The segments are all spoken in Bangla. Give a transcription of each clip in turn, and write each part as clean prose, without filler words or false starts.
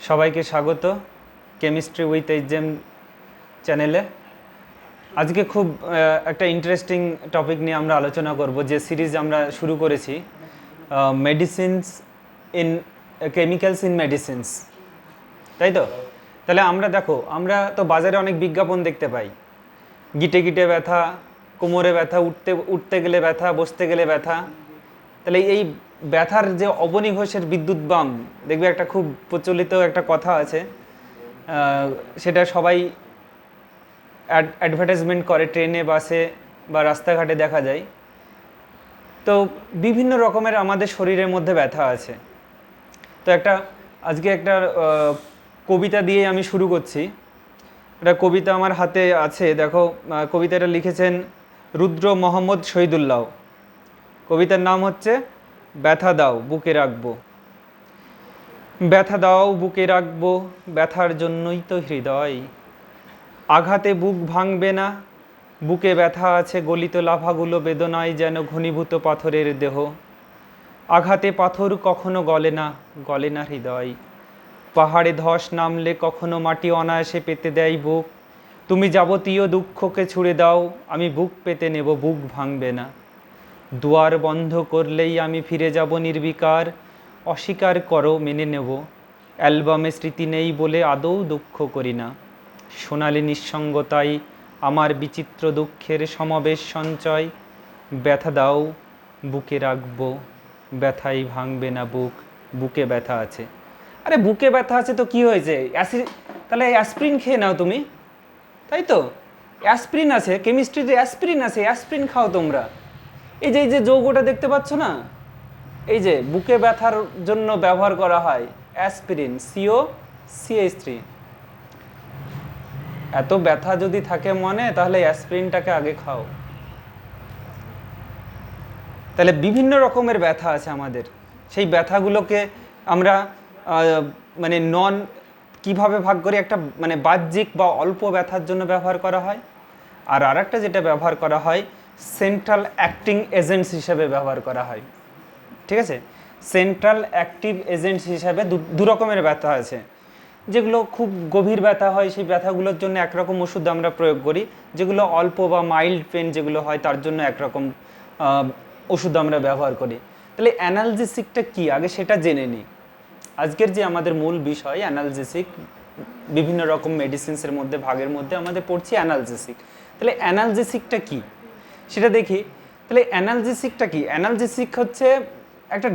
সবাইকে স্বাগত কেমিস্ট্রি উইথ এইচএম চ্যানেলে। আজকে খুব একটা ইন্টারেস্টিং টপিক নিয়ে আমরা আলোচনা করব, যে সিরিজ আমরা শুরু করেছি, medicines in chemicals in medicines, তাই তো? তাহলে আমরা তো বাজারে অনেক বিজ্ঞাপন দেখতে পাই, গিটে গিটে ব্যথা, কোমরে ব্যথা, উঠতে গেলে ব্যথা, বসতে গেলে ব্যথা। তাহলে এই ব্যথার যে অবনী ঘোষের বিদ্যুৎ বাম, দেখবে একটা খুব প্রচলিত একটা কথা আছে, সেটা সবাই অ্যাডভার্টাইজমেন্ট করে, ট্রেনে, বাসে বা রাস্তাঘাটে দেখা যায়। তো বিভিন্ন রকমের আমাদের শরীরের মধ্যে ব্যথা আছে। তো আজকে একটা কবিতা দিয়ে আমি শুরু করছি। একটা কবিতা আমার হাতে আছে, দেখো। কবিতাটা লিখেছেন রুদ্র মোহাম্মদ শহীদুল্লাহ। কবিতার নাম হচ্ছে ব্যথা দাও বুকে রাখবো। ব্যথা দাও বুকে রাখবো, ব্যথার জন্যই তো হৃদয়। আঘাতে বুক ভাঙবে না, বুকে ব্যথা আছে গলিত লাফাগুলো, বেদনায় যেন ঘনীভূত পাথরের দেহ। আঘাতে পাথর কখনো গলে না হৃদয়। পাহাড়ে ধস নামলে কখনো মাটি অনায়াসে পেতে দেয় বুক। তুমি যাবতীয় দুঃখকে ছুড়ে দাও, আমি বুক পেতে নেব, বুক ভাঙবে না। দুয়ার বন্ধ করলেই আমি ফিরে যাব নির্বিকার, অস্বীকার করো মেনে নেব। অ্যালবামে স্মৃতি নেই বলে আদৌ দুঃখ করি না। সোনালি নিঃসঙ্গতাই আমার বিচিত্র দুঃখের সমাবেশ সঞ্চয়। ব্যথা দাও বুকে রাখবো, ব্যথাই ভাঙবে না বুক, বুকে ব্যথা আছে। আরে বুকে ব্যথা আছে তো কি হয়েছে? তাহলে অ্যাসপ্রিন খেয়ে নাও তুমি, তাই তো? অ্যাসপ্রিন আছে, কেমিস্ট্রিতে অ্যাসপ্রিন আছে, অ্যাসপ্রিন খাও তোমরা। এই যে যৌগটা দেখতে পাচ্ছ না, এই যে বুকে ব্যথার জন্য ব্যবহার করা হয় অ্যাসপিরিন, COCH3। এত ব্যথা যদি থাকে মনে, তাহলে অ্যাসপিরিনটাকে আগে খাও। তাহলে বিভিন্ন রকমের ব্যথা আছে আমাদের। সেই ব্যথাগুলোকে আমরা মানে কিভাবে ভাগ করি? একটা মানে বাহ্যিক বা অল্প ব্যথার জন্য ব্যবহার করা হয়, আর আরেকটা যেটা ব্যবহার করা হয় সেন্ট্রাল অ্যাক্টিং এজেন্টস হিসেবে ব্যবহার করা হয়। ঠিক আছে? সেন্ট্রাল অ্যাক্টিভ এজেন্টস হিসাবে দু রকমের ব্যথা আছে। যেগুলো খুব গভীর ব্যথা হয়, সেই ব্যথাগুলোর জন্য একরকম ওষুধ আমরা প্রয়োগ করি। যেগুলো অল্প বা মাইল্ড পেন যেগুলো হয়, তার জন্য একরকম ওষুধ আমরা ব্যবহার করি। তাহলে অ্যানালজেসিকটা কি, আগে সেটা জেনে নিই। আজকের যে আমাদের মূল বিষয় অ্যানালজেসিক, বিভিন্ন রকম মেডিসিনসের মধ্যে ভাগের মধ্যে আমাদের পড়ছি অ্যানালজেসিক। তাহলে অ্যানালজেসিকটা কি সেটা দেখি। তাহলে অ্যানালজেসিকটা কি? অ্যানালজেসিক হচ্ছে একটা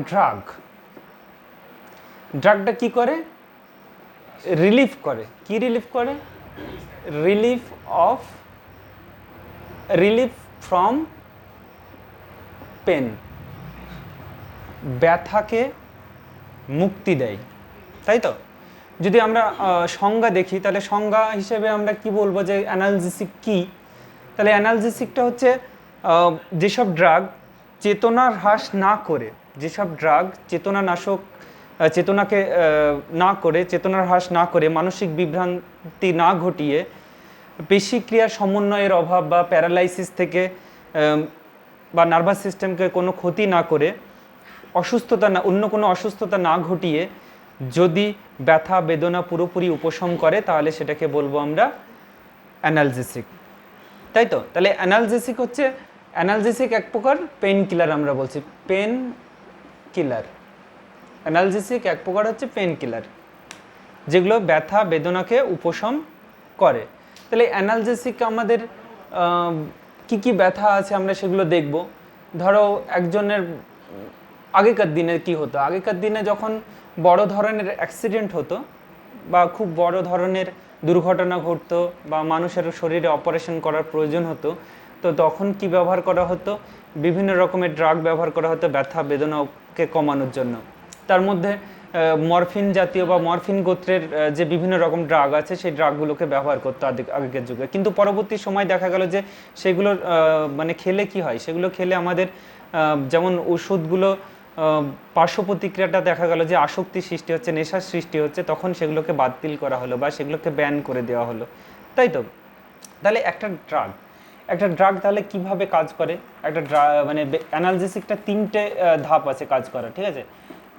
ড্রাগটা কি করে? রিলিফ করে। কি রিলিফ করে? রিলিফ ফ্রম পেন, ব্যথাকে মুক্তি দেয়, তাই তো? যদি আমরা সংজ্ঞা দেখি, তাহলে সংজ্ঞা হিসেবে আমরা কি বলবো যে অ্যানালজেসিক কি? তাহলে অ্যানালজেসিকটা হচ্ছে যেসব ড্রাগ চেতনার হ্রাস না করে, যেসব ড্রাগ চেতনাকে না করে, চেতনার হ্রাস না করে, মানসিক বিভ্রান্তি না ঘটিয়ে, পেশিক্রিয়ার সমন্বয়ের অভাব বা প্যারালাইসিস থেকে বা নার্ভাস সিস্টেমকে কোনো ক্ষতি না করে, অন্য কোনো অসুস্থতা না ঘটিয়ে যদি ব্যথা বেদনা পুরোপুরি উপশম করে, তাহলে সেটাকে বলবো আমরা অ্যানালজেসিক, তাই তো? তাহলে অ্যানালজেসিক এক প্রকার পেন কিলার, আমরা বলছি পেন কিলার। অ্যানালজেসিক এক প্রকার হচ্ছে পেন কিলার, যেগুলো ব্যথা বেদনাকে উপশম করে। তাহলে অ্যানালজেসিক আমাদের কি কি ব্যথা আছে আমরা সেগুলো দেখব। ধরো একজনের আগেকার দিনে কি হতো, আগেকার দিনে যখন বড় ধরনের অ্যাক্সিডেন্ট হতো বা খুব বড় ধরনের দুর্ঘটনা ঘটতো বা মানুষের শরীরে অপারেশন করার প্রয়োজন হতো, তো তখন কি ব্যবহার করা হতো? বিভিন্ন রকমের ড্রাগ ব্যবহার করা হতো ব্যথা বেদনাকে কমানোর জন্য। তার মধ্যে মরফিন জাতীয় বা মরফিন গোত্রের যে বিভিন্ন রকম ড্রাগ আছে, সেই ড্রাগগুলোকে ব্যবহার করতো আগেকার যুগে। কিন্তু পরবর্তী সময় দেখা গেল যে সেগুলোর মানে খেলে কি হয়, সেগুলো খেলে আমাদের যেমন ওষুধগুলো পার্শ্ব প্রতিক্রিয়াটা দেখা গেল যে আসক্তি সৃষ্টি হচ্ছে, নেশার সৃষ্টি হচ্ছে, তখন সেগুলোকে বাতিল করা হলো বা সেগুলোকে ব্যান করে দেওয়া হলো, তাই তো? তাহলে একটা ড্রাগ তাহলে কিভাবে কাজ করে? একটা মানে অ্যানালজেসিকটা তিনটে ধাপ আছে কাজ করা, ঠিক আছে?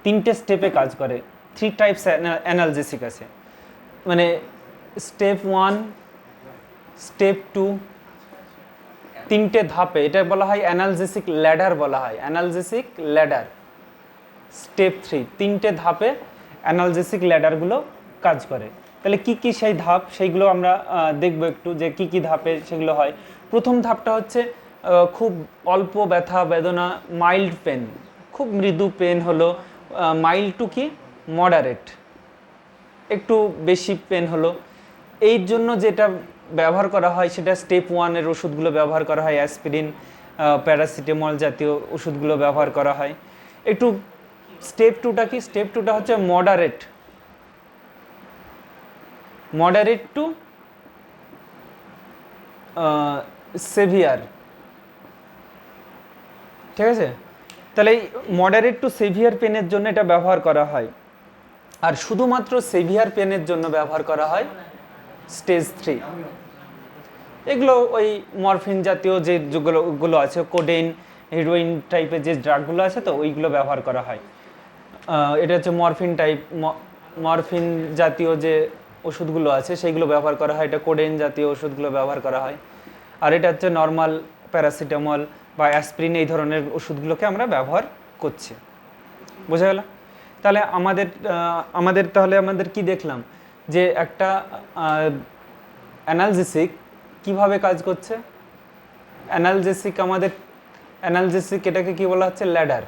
তিনটে স্টেপে কাজ করে। 3 টাইপস অ্যানালজেসিক আছে, মানে স্টেপ 1, স্টেপ 2, 3টে ধাপে, এটা বলা হয় অ্যানালজেসিক ল্যাডার বলা হয়, অ্যানালজেসিক ল্যাডার। স্টেপ 3, 3টে ধাপে অ্যানালজেসিক ল্যাডারগুলো কাজ করে। তাহলে কি কি সেই ধাপ, সেইগুলো আমরা দেখবো একটু, যে কি কি ধাপে সেগুলো হয়। প্রথম ধাপটা হচ্ছে খুব অল্প ব্যথা বেদনা, মাইল্ড পেন, খুব মৃদু পেন হলো, মাইল্ড টু কি মডারেট, একটু বেশি পেন হলো, এই জন্য যেটা ব্যবহার করা হয় সেটা স্টেপ 1-এর ওষুধগুলো ব্যবহার করা হয়, অ্যাসপিরিন, প্যারাসিটামল জাতীয় ওষুধগুলো ব্যবহার করা হয়। একটু স্টেপ 2টা কি, স্টেপ 2টা হচ্ছে মডারেট টু সেভিয়ার, ঠিক আছে। তাহলে এই মডারেট টু সেভিয়ার পেনের জন্য এটা ব্যবহার করা হয়, আর শুধুমাত্র সেভিয়ার পেনের জন্য ব্যবহার করা হয় স্টেজ 3। এগুলো ওই মরফিন জাতীয় যে যেগুলো আছে, কোডেইন, হেরোইন টাইপের যে ড্রাগগুলো আছে, তো ওইগুলো ব্যবহার করা হয়। এটা হচ্ছে মরফিন জাতীয় যে ওষুধগুলো আছে সেইগুলো ব্যবহার করা হয়, এটা কোডেইন জাতীয় ওষুধগুলো ব্যবহার করা হয়। আর এটা হচ্ছে নর্মাল প্যারাসিটামল বা অ্যাসপিরিন, এই ধরনের ওষুধগুলোকে আমরা ব্যবহার করছি। বোঝা গেল? তাহলে আমাদের কি দেখলাম, যে একটা অ্যানালজেসিক কিভাবে কাজ করছে। অ্যানালজেসিক এটাকে কি বলা হচ্ছে, ল্যাডার,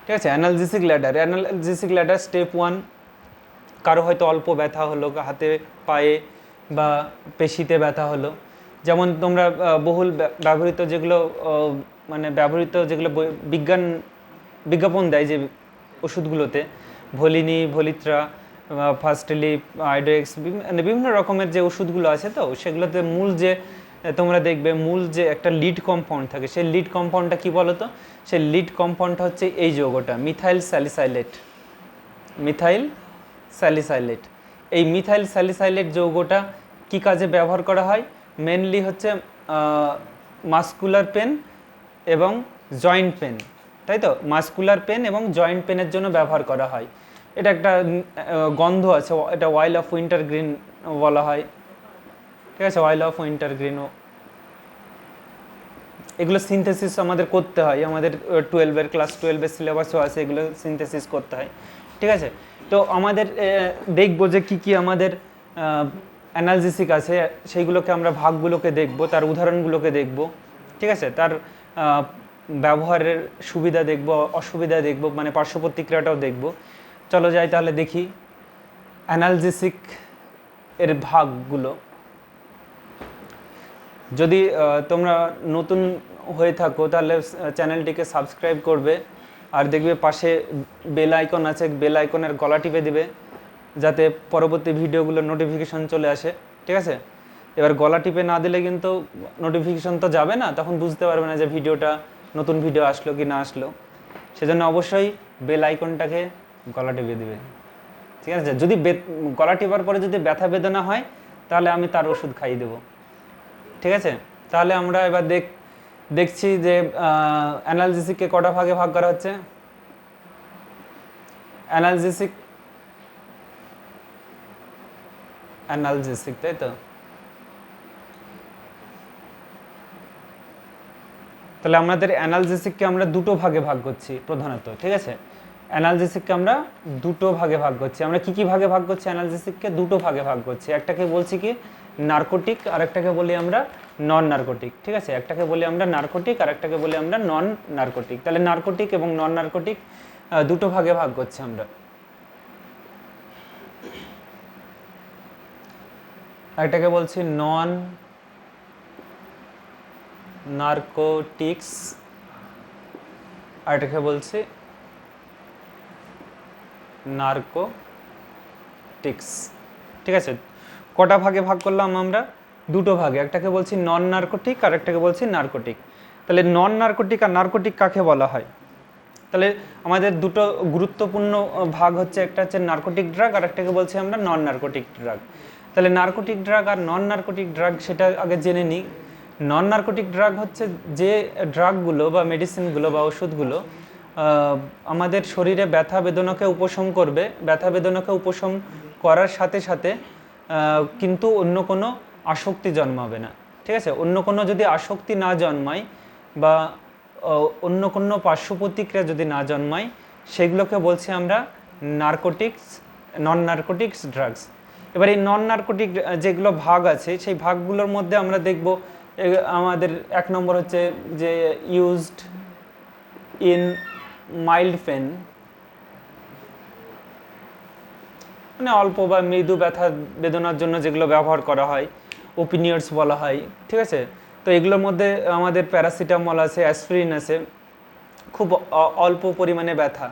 ঠিক আছে। অ্যানালজেসিক ল্যাডার স্টেপ 1, কারো হয়তো অল্প ব্যথা হলো হাতে পায়ে বা পেশিতে ব্যথা হলো, যেমন তোমরা বহুল ব্যবহৃত যেগুলো বিজ্ঞাপন দেয় যে ওষুধগুলোতে, ভলিনি, ভলিত্রা, ফার্স্টলিপ, আইডোএক্স, বিভিন্ন রকমের যে ওষুধগুলো আছে, তো সেগুলোতে তোমরা দেখবে মূল যে একটা লিড কম্পাউন্ড থাকে, সেই লিড কম্পাউন্ডটা কি বলো তো, সেই লিড কম্পাউন্ডটা হচ্ছে এই যৌগটা মিথাইল স্যালিসাইলেট। এই মিথাইল স্যালিসাইলেট যৌগটা কি কাজে ব্যবহার করা হয়, মেনলি হচ্ছে মাসকুলার পেন এবং জয়েন্ট পেন, তাই তো। মাসকুলার পেন এবং জয়েন্ট পেনের জন্য ব্যবহার করা হয়। এটা একটা গন্ধ আছে, এটা অয়েল অফ উইন্টার গ্রিন বলা হয়, ঠিক আছে, অয়েল অফ উইন্টার গ্রিনও। এগুলো সিনথেসিস আমাদের করতে হয়, আমাদের ক্লাস 12-এর সিলেবাসও আছে, এগুলো সিনথেসিস করতে হয়, ঠিক আছে। তো আমাদের দেখবো যে কি কি আমাদের অ্যানালজেসিক আছে, সেইগুলোকে আমরা ভাগগুলোকে দেখব, তার উদাহরণগুলোকে দেখব, ঠিক আছে। তার ব্যবহারের সুবিধা দেখব, অসুবিধা দেখব, মানে পার্শ্ব প্রতিক্রিয়াটাও দেখব। চলো যাই তাহলে দেখি অ্যানালজেসিক এর ভাগগুলো। যদি তোমরা নতুন হয়ে থাকো তাহলে চ্যানেলটিকে সাবস্ক্রাইব করবে, আর দেখবে পাশে বেল আইকন আছে, বেল আইকনের গলা টিপে দিবে যাতে পরবর্তী ভিডিওগুলোর নোটিফিকেশন চলে আসে, ঠিক আছে। এবার গলা টিপে না দিলে কিন্তু নোটিফিকেশন তো যাবে না, তখন বুঝতে পারবে না যে নতুন ভিডিও আসলো কি না আসলো। সেজন্য অবশ্যই বেল আইকনটাকে গলা টিপে দিবে, ঠিক আছে। যদি গলা টিপার পরে যদি ব্যথা বেদনা হয় তাহলে আমি তার ওষুধ খাইয়ে দেবো, ঠিক আছে। তাহলে আমরা এবার দেখছি যে অ্যানালজেসিককে কটা ভাগে ভাগ করা হচ্ছে। অ্যানালজেসিক, তাই তো। তাহলে আমাদের অ্যানালজেসিককে আমরা দুটো ভাগে ভাগ করছি প্রধানত, ঠিক আছে। অ্যানালজেসিককে আমরা দুটো ভাগে ভাগ করছি। আমরা কি ভাগে ভাগ করছি অ্যানালজেসিককে? দুটো ভাগে ভাগ করছি। একটাকে বলছি কি নার্কোটিক, আর একটাকে বলি আমরা নন নার্কোটিক, ঠিক আছে। একটাকে বলি আমরা নার্কোটিক, আর একটাকে বলি আমরা নন নার্কোটিক। তাহলে নার্কোটিক এবং নন নার্কোটিক দুটো ভাগে ভাগ করছি আমরা। একটাকে বলছি নন নার্কোটিক্স, আর এটাকে বলছি নার্কোটিক্স, ঠিক আছে। কটা ভাগে ভাগ করলাম আমরা? দুটো ভাগে। একটাকে বলছি নন নার্কোটিক, আর একটাকে বলছি নার্কোটিক। তাহলে নন নার্কোটিক আর নার্কোটিক কাকে বলা হয়? তাহলে আমাদের দুটো গুরুত্বপূর্ণ ভাগ হচ্ছে, একটা হচ্ছে নার্কোটিক ড্রাগ, আর একটাকে বলছি আমরা নন নার্কোটিক ড্রাগ। তাহলে নার্কোটিক ড্রাগ আর নন নার্কোটিক ড্রাগ সেটা আগে জেনে নিই। নন নার্কোটিক ড্রাগ হচ্ছে যে ড্রাগগুলো বা মেডিসিনগুলো বা ওষুধগুলো আমাদের শরীরে ব্যথা বেদনাকে উপশম করবে, ব্যথা বেদনাকে উপশম করার সাথে সাথে কিন্তু অন্য কোনো আসক্তি জন্মাবে না, ঠিক আছে। অন্য কোনো যদি আসক্তি না জন্মায় বা অন্য কোনো পার্শ্ব প্রতিক্রিয়া যদি না জন্মায়, সেগুলোকে বলছি আমরা নার্কোটিক্স, নন নার্কোটিক্স ড্রাগস। এবার এই নন নার্কোটিক যেগুলো ভাগ আছে, সেই ভাগগুলোর মধ্যে আমরা দেখব আমাদের 1 নম্বর হচ্ছে যে ইউজড ইন মাইল্ড পেন, মানে অল্প বা মৃদু ব্যথা বেদনার জন্য যেগুলো ব্যবহার করা হয়, ওপিনিয়ডস বলা হয়, ঠিক আছে। তো এগুলোর মধ্যে আমাদের প্যারাসিটামল আছে, অ্যাসপিরিন আছে, খুব অল্প পরিমাণে ব্যথা,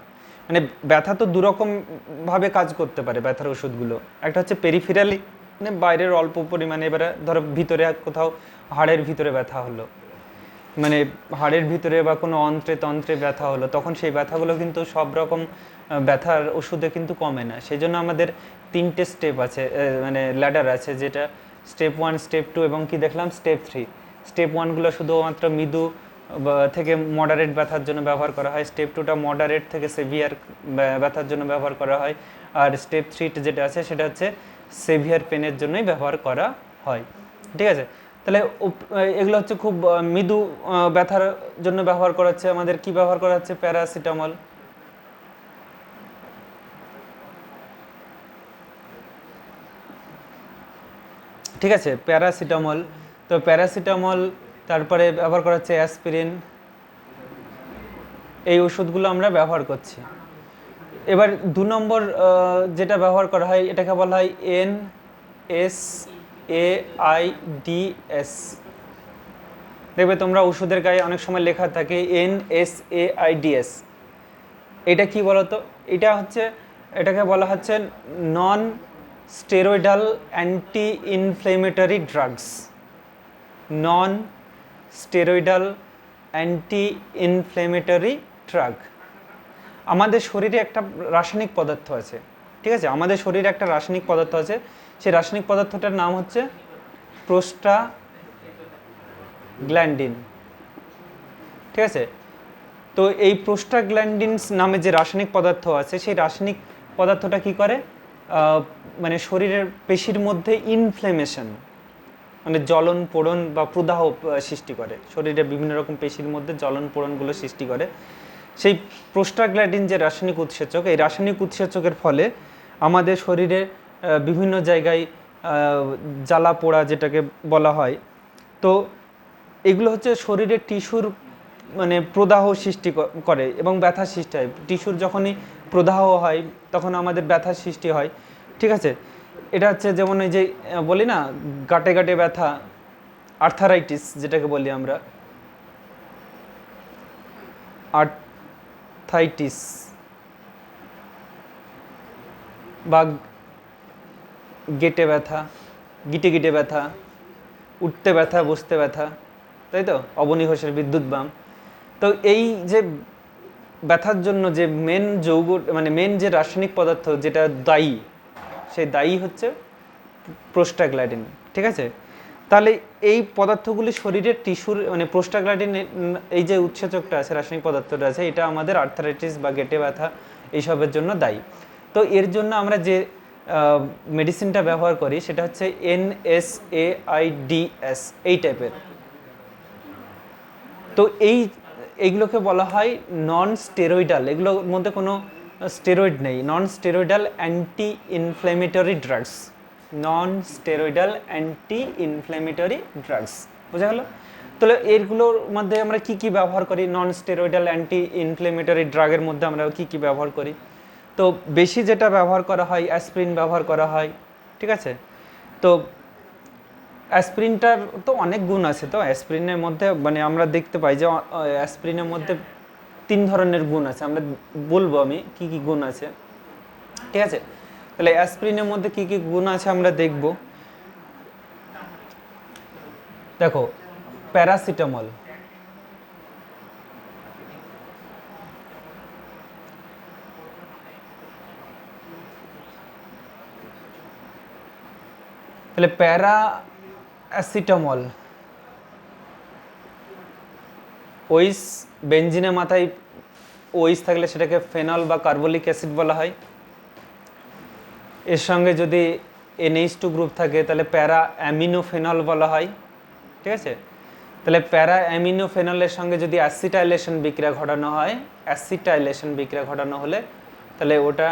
মানে ব্যথা তো দুরকমভাবে কাজ করতে পারে ব্যথার ওষুধগুলো। একটা হচ্ছে পেরিফেরালি, মানে বাইরের অল্প পরিমাণে, এবারে ধরো ভিতরে কোথাও হাড়ের ভিতরে ব্যথা হলো, মানে হাড়ের ভিতরে বা কোনো অন্ত্রে তন্ত্রে ব্যথা হলো, তখন সেই ব্যথাগুলো কিন্তু সব রকম ব্যথার ওষুধে কিন্তু কমে না। সেই জন্য আমাদের 3টে স্টেপ আছে, মানে ল্যাডার আছে, যেটা স্টেপ 1, স্টেপ 2 এবং কি দেখলাম স্টেপ 3। স্টেপ 1গুলো শুধুমাত্র মৃদু থেকে মডারেট ব্যথার জন্য ব্যবহার করা হয়, স্টেপ 2টা মডারেট থেকে সিভিয়ার ব্যথার জন্য ব্যবহার করা হয়, আর স্টেপ 3 যেটা আছে সেটা হচ্ছে সিভিয়ার পেনের জন্যই ব্যবহার করা হয়, ঠিক আছে। তাহলে এগুলো হচ্ছে খুব মৃদু ব্যথার জন্য ব্যবহার করা হচ্ছে। আমাদের কি ব্যবহার করা হচ্ছে? প্যারাসিটামল, ঠিক আছে, প্যারাসিটামল। তো প্যারাসিটামল, তারপরে ব্যবহার করা হচ্ছে অ্যাসপিরিন, এই ওষুধগুলো আমরা ব্যবহার করছি। এবার 2 নম্বর যেটা ব্যবহার করা হয়, এটাকে বলা হয় NSAIDs। দেখবে তোমরা ওষুধের গায়ে অনেক সময় লেখা থাকে NSAIDs। এটা কি বলতো? এটা হচ্ছে, এটাকে বলা হচ্ছে non steroidal anti inflammatory drugs, non steroidal anti inflammatory drug. আমাদের শরীরে একটা রাসায়নিক পদার্থ আছে, ঠিক আছে, আমাদের শরীরে একটা রাসায়নিক পদার্থ আছে, সেই রাসায়নিক পদার্থটার নাম হচ্ছে প্রোস্টাগ্ল্যান্ডিন, ঠিক আছে। তো এই প্রোস্টাগ্ল্যান্ডিনস নামে যে রাসায়নিক পদার্থ আছে, সেই রাসায়নিক পদার্থটা কি করে, মানে শরীরের পেশির মধ্যে ইনফ্লেমেশন, মানে জ্বলন পোড়ন বা প্রদাহ সৃষ্টি করে, শরীরে বিভিন্ন রকম পেশির মধ্যে জ্বলন পোড়নগুলো সৃষ্টি করে। সেই প্রোস্টাগ্ল্যান্ডিন যে রাসায়নিক উৎসেচক, এই রাসায়নিক উৎসেচকের ফলে আমাদের শরীরে বিভিন্ন জায়গায় জ্বালা পোড়া যেটাকে বলা হয়, তো এগুলো হচ্ছে শরীরের টিস্যুর মানে প্রদাহ সৃষ্টি করে এবং ব্যথা সৃষ্টি হয়। টিস্যুর যখনই প্রদাহ হয় তখন আমাদের ব্যথার সৃষ্টি হয়, ঠিক আছে। এটা হচ্ছে যেমন এই যে বলি না গাঁটে গাঁটে ব্যথা, আর্থারাইটিস যেটাকে বলি আমরা, আর্থাইটিস, বা গেটে ব্যথা, গিটে গিটে ব্যথা, উঠতে ব্যথা, বসতে ব্যথা, তাই তো, অবনী ঘোষের বিদ্যুৎ বাম। তো এই যে ব্যথার জন্য যে মেন যৌগ, মানে মেন যে রাসায়নিক পদার্থ যেটা দায়ী, সেই দায়ী হচ্ছে প্রোস্টাগ্ল্যান্ডিন, ঠিক আছে। তাহলে এই পদার্থগুলি শরীরের টিস্যুর, মানে প্রোস্টাগ্ল্যান্ডিন এই যে উৎসেচকটা আছে, রাসায়নিক পদার্থটা আছে, এটা আমাদের আর্থারাইটিস বা গেটে ব্যথা এইসবের জন্য দায়ী। তো এর জন্য আমরা যে মেডিসিনটা ব্যবহার করি সেটা হচ্ছে NSAIDs, এই টাইপের। তো এইগুলোকে বলা হয় নন স্টেরয়েডাল, এগুলোর মধ্যে কোনো স্টেরয়েড নেই, non steroidal anti inflammatory drugs, non steroidal anti inflammatory drugs, বোঝা গেল? তাহলে এরগুলোর মধ্যে আমরা কি কি ব্যবহার করি? নন স্টেরয়েডাল অ্যান্টি ইনফ্ল্যামেটরি ড্রাগের মধ্যে আমরা কি কি ব্যবহার করি? তো বেশি যেটা ব্যবহার করা হয় অ্যাসপিরিন ব্যবহার করা হয়, ঠিক আছে। তো অ্যাসপিরিনটার তো অনেক গুণ আছে, তো অ্যাসপিরিনের মধ্যে মানে আমরা দেখতে পাই যে অ্যাসপিরিনের মধ্যে 3 ধরনের গুণ আছে, আমরা বলবো আমি কি কি গুণ আছে, ঠিক আছে। তাহলে অ্যাসপিরিনের মধ্যে কি কি গুণ আছে আমরা দেখব। দেখো, প্যারাসিটামল, তাহলে প্যারাসিটামল ওইস বেঞ্জিনের মাথায় ওইচ থাকলে সেটাকে ফেনল বা কার্বলিক অ্যাসিড বলা হয়। এর সঙ্গে যদি NH2 গ্রুপ থাকে তাহলে প্যারা অ্যামিনোফেনল বলা হয়, ঠিক আছে। তাহলে প্যারা অ্যামিনোফেনলের সঙ্গে যদি অ্যাসিটাইলেশন বিক্রিয়া ঘটানো হয়, অ্যাসিটাইলেশন বিক্রিয়া ঘটানো হলে তাহলে ওটা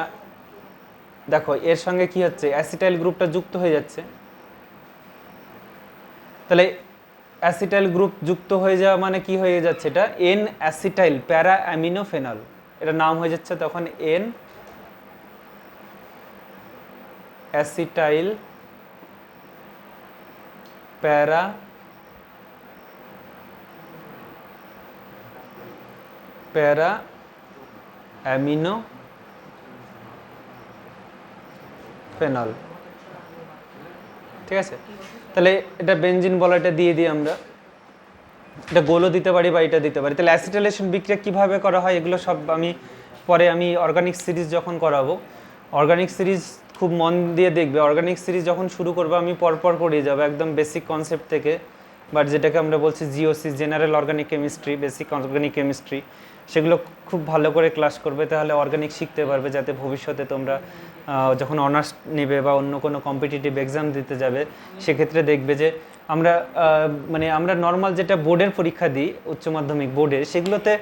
দেখো এর সঙ্গে কি হচ্ছে, অ্যাসিটাইল গ্রুপটা যুক্ত হয়ে যাচ্ছে। তাহলে অ্যাসিটাইল গ্রুপ যুক্ত হয়ে যাওয়া মানে কি হয়ে যাচ্ছে, এটা এন অ্যাসিটাইল প্যারা অ্যামিনোফেনল, এটা নাম হয়ে যাচ্ছে তখন এন অ্যাসিটাইল প্যারা প্যারা অ্যামিনো ফেনল, ঠিক আছে। তাহলে এটা বেনজিন বলা, এটা দিয়ে দিই আমরা, এটা গোলও দিতে পারি বা এটা দিতে পারি। তাহলে অ্যাসিটাইলেশন বিক্রিয়া কীভাবে করা হয় এগুলো সব আমি অর্গানিক সিরিজ যখন করাবো, অর্গানিক সিরিজ খুব মন দিয়ে দেখবে। অর্গানিক সিরিজ যখন শুরু করবো আমি পরপর করিয়ে যাবো একদম বেসিক কনসেপ্ট থেকে, বাট যেটাকে আমরা বলছি GOC, general organic chemistry, basic organic chemistry, সেগুলো খুব ভালো করে ক্লাস করবে, তাহলে অর্গানিক শিখতে পারবে, যাতে ভবিষ্যতে তোমরা যখন অনার্স নেবে বা অন্য কোনো কম্পিটিটিভ এক্সাম দিতে যাবে সেক্ষেত্রে দেখবে যে আমরা নর্মাল যেটা বোর্ডের পরীক্ষা দিই, উচ্চ মাধ্যমিক বোর্ডে, সেগুলোতে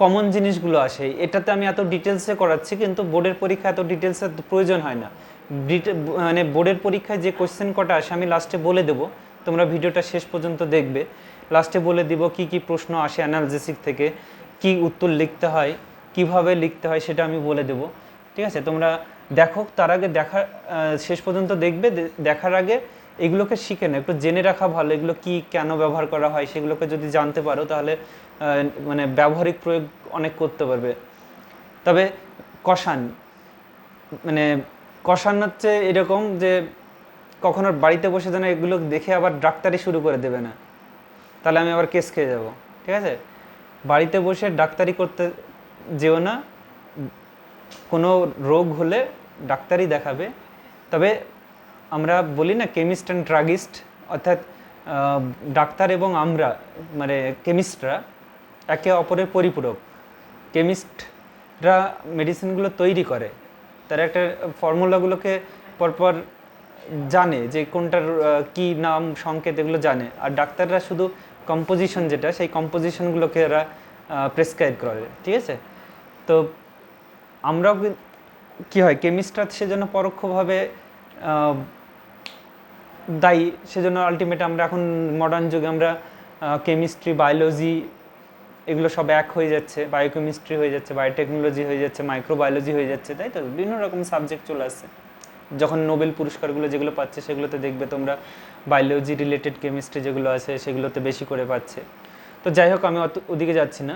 কমন জিনিসগুলো আসে। এটাতে আমি এত ডিটেলসে করাচ্ছি, কিন্তু বোর্ডের পরীক্ষা এত ডিটেলসের প্রয়োজন হয় না। বোর্ডের পরীক্ষায় যে কোশ্চেন কটা আসে আমি লাস্টে বলে দেবো, তোমরা ভিডিওটা শেষ পর্যন্ত দেখবে। লাস্টে বলে দিব কি কি প্রশ্ন আসে অ্যানালিসিস থেকে, কি উত্তর লিখতে হয়, কিভাবে লিখতে হয় সেটা আমি বলে দেব, ঠিক আছে। তোমরা দেখো, তার আগে শেষ পর্যন্ত দেখবে, দেখার আগে এগুলোকে শিখে না, একটু জেনে রাখা ভালো, এগুলো কি কেন ব্যবহার করা হয় সেগুলোকে যদি জানতে পারো তাহলে ব্যবহারিক প্রয়োগ অনেক করতে পারবে। তবে কষান হচ্ছে এরকম যে কখনো বাড়িতে বসে যেন এগুলো দেখে আবার ডাক্তারি শুরু করে দেবে না, তাহলে আমি আবার কেস খেয়ে যাব, ঠিক আছে। বাড়িতে বসে ডাক্তারি করতে যেও না, কোনো রোগ হলে ডাক্তারই দেখাবে। তবে আমরা বলি না কেমিস্ট অ্যান্ড ড্রাগিস্ট, অর্থাৎ ডাক্তার এবং আমরা কেমিস্টরা একে অপরের পরিপূরক। কেমিস্টরা মেডিসিনগুলো তৈরি করে, তারা একটা ফর্মুলাগুলোকে পরপর জানে যে কোনটার কি নাম সংকেত এগুলো জানে, আর ডাক্তাররা শুধু কম্পোজিশন যেটা সেই কম্পোজিশনগুলোকে এরা প্রেসক্রাইব করে, ঠিক আছে। তো আমরাও কি হয়, কেমিস্টরা সেজন্য পরোক্ষভাবে দায়ী, সেজন্য আলটিমেট আমরা এখন মডার্ন যুগে আমরা কেমিস্ট্রি, বায়োলজি এগুলো সব এক হয়ে যাচ্ছে, বায়োকেমিস্ট্রি হয়ে যাচ্ছে, বায়োটেকনোলজি হয়ে যাচ্ছে, মাইক্রোবায়োলজি হয়ে যাচ্ছে, তাই তো বিভিন্ন রকম সাবজেক্ট চলে আসছে। যখন নোবেল পুরস্কারগুলো যেগুলো পাচ্ছে সেগুলোতে দেখবে তোমরা বায়োলজি রিলেটেড কেমিস্ট্রি যেগুলো আছে সেগুলোতে বেশি করে পাচ্ছে। তো যাই হোক, আমি ওদিকে যাচ্ছি না।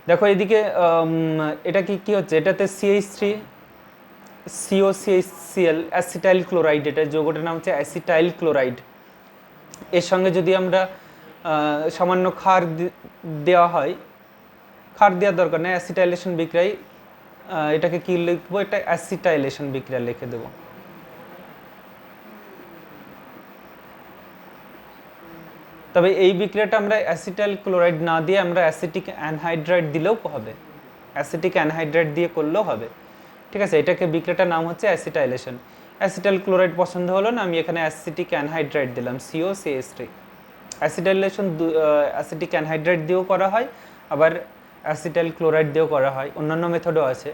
দেখো এদিকে এটা কি হচ্ছে, এটাতে CH3 COCHCl অ্যাসিটাইল ক্লোরাইড, এটা যৌগটার নাম হচ্ছে অ্যাসিটাইল ক্লোরাইড। এর সঙ্গে যদি আমরা সামান্য ক্ষার দেওয়া হয়, ক্ষার দেওয়ার দরকার নেই, অ্যাসিটাইলেশন বিক্রিয়ায় এটাকে কি লিখবো, এটা অ্যাসিটাইলেশন বিক্রিয়া লিখে দেবো। তবে এই বিক্রিয়াটা আমরা অ্যাসিটাইল ক্লোরাইড না দিয়ে আমরা অ্যাসিটিক অ্যানহাইড্রাইড দিলেও হবে, অ্যাসিটিক অ্যানহাইড্রাইড দিয়ে করলেও হবে, ঠিক আছে। এটাকে বিক্রিয়াটার নাম হচ্ছে অ্যাসিটাইলেশন। অ্যাসিটাইল ক্লোরাইড পছন্দ হলো না, আমি এখানে অ্যাসিটিক অ্যানহাইড্রাইড দিলাম, COCH3। অ্যাসিটাইলেশন অ্যাসিটিক অ্যানহাইড্রাইড দিয়েও করা হয়, আবার অ্যাসিটাইল ক্লোরাইড দিয়েও করা হয়, অন্যান্য মেথডও আছে।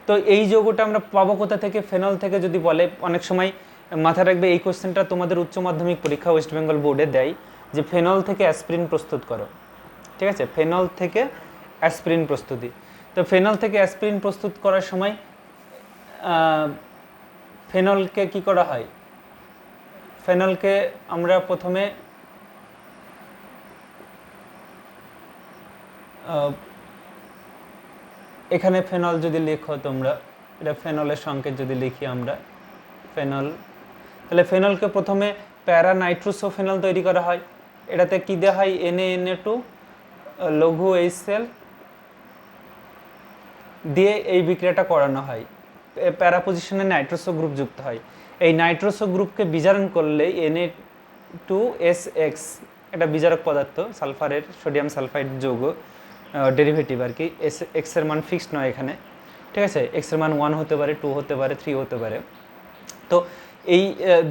তো এই যৌগটা আমরা পাবো কোথা থেকে, ফেনল থেকে যদি বলে, অনেক সময় মাথায় রাখবে এই কোশ্চেনটা তোমাদের উচ্চ মাধ্যমিক পরীক্ষা ওয়েস্ট বেঙ্গল বোর্ডে দেয় যে ফেনল থেকে অ্যাসপিরিন প্রস্তুত করো, ঠিক আছে। ফেনল থেকে অ্যাসপিরিন প্রস্তুতি, তো ফেনল থেকে অ্যাসপিরিন প্রস্তুত করার সময় ফেনলকে কি করা হয়, ফেনলকে আমরা প্রথমে এখানে ফেনল যদি লিখো তোমরা, এটা ফেনলের সংকেত যদি লিখি আমরা ফেনল, তাহলে ফেনলকে প্রথমে প্যারা নাইট্রোসোফেনল তৈরি করা হয়। এটাতে কি দেওয়া হয়, Na2 লঘু HCl দিয়ে এই বিক্রিয়াটা করানো হয়, প্যারা পজিশনে নাইট্রোসো গ্রুপ যুক্ত হয়। এই নাইট্রোসো গ্রুপকে বিজারণ করলে Na2SX, এটা বিজারক পদার্থ, সালফারের সোডিয়াম সালফাইড যৌগ, ডেরিভেটিভ আর কি, এক্স এর মান ফিক্সড নয় এখানে, ঠিক আছে। এক্স এর মান 1 হতে পারে, 2 হতে পারে, 3 হতে পারে। তো এই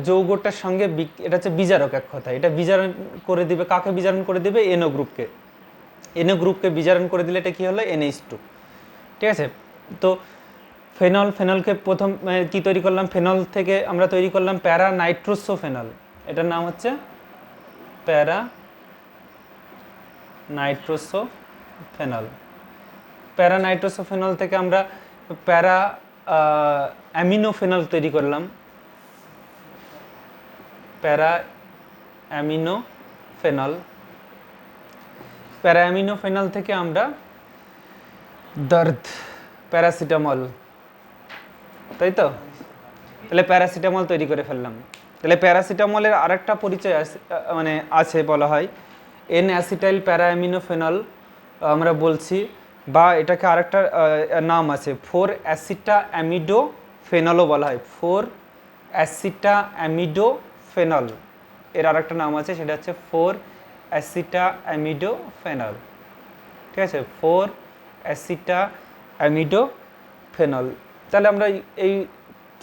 যৌগটার সঙ্গে এটা হচ্ছে বিজারক এক কথা, এটা বিজারণ করে দিবে, কাকে বিজারণ করে দিবে? এনও গ্রুপকে। এনও গ্রুপকে বিজারণ করে দিলে এটা কী হলো? NH2, ঠিক আছে। তো ফেনলকে প্রথম কি তৈরি করলাম? ফেনল থেকে আমরা তৈরি করলাম প্যারা নাইট্রোসোফেনল, এটার নাম হচ্ছে প্যারা নাইট্রোসোফেনল। প্যারা নাইট্রোসোফেনল থেকে আমরা প্যারা অ্যামিনোফেনল তৈরি করলাম, প্যারা অ্যামিনোফেনল। প্যারা অ্যামিনোফেনল থেকে আমরা দর্দ প্যারাসিটামল, তাই তো? তাহলে প্যারাসিটামল তৈরি করে ফেললাম। তাহলে প্যারাসিটামলের আরেকটা পরিচয় আছে বলা হয় এন অ্যাসিটাইল প্যারা অ্যামিনোফেনল আমরা বলছি, বা এটাকে আরেকটা নাম আছে 4-অ্যাসিটাঅ্যামিডোফেনলও বলা হয়। 4-অ্যাসিটাঅ্যামিডোফেনল এর আরেকটা নাম আছে, সেটা হচ্ছে 4-অ্যাসিটাঅ্যামিডোফেনল, ঠিক আছে। 4-অ্যাসিটাঅ্যামিডোফেনল। তাহলে আমরা এই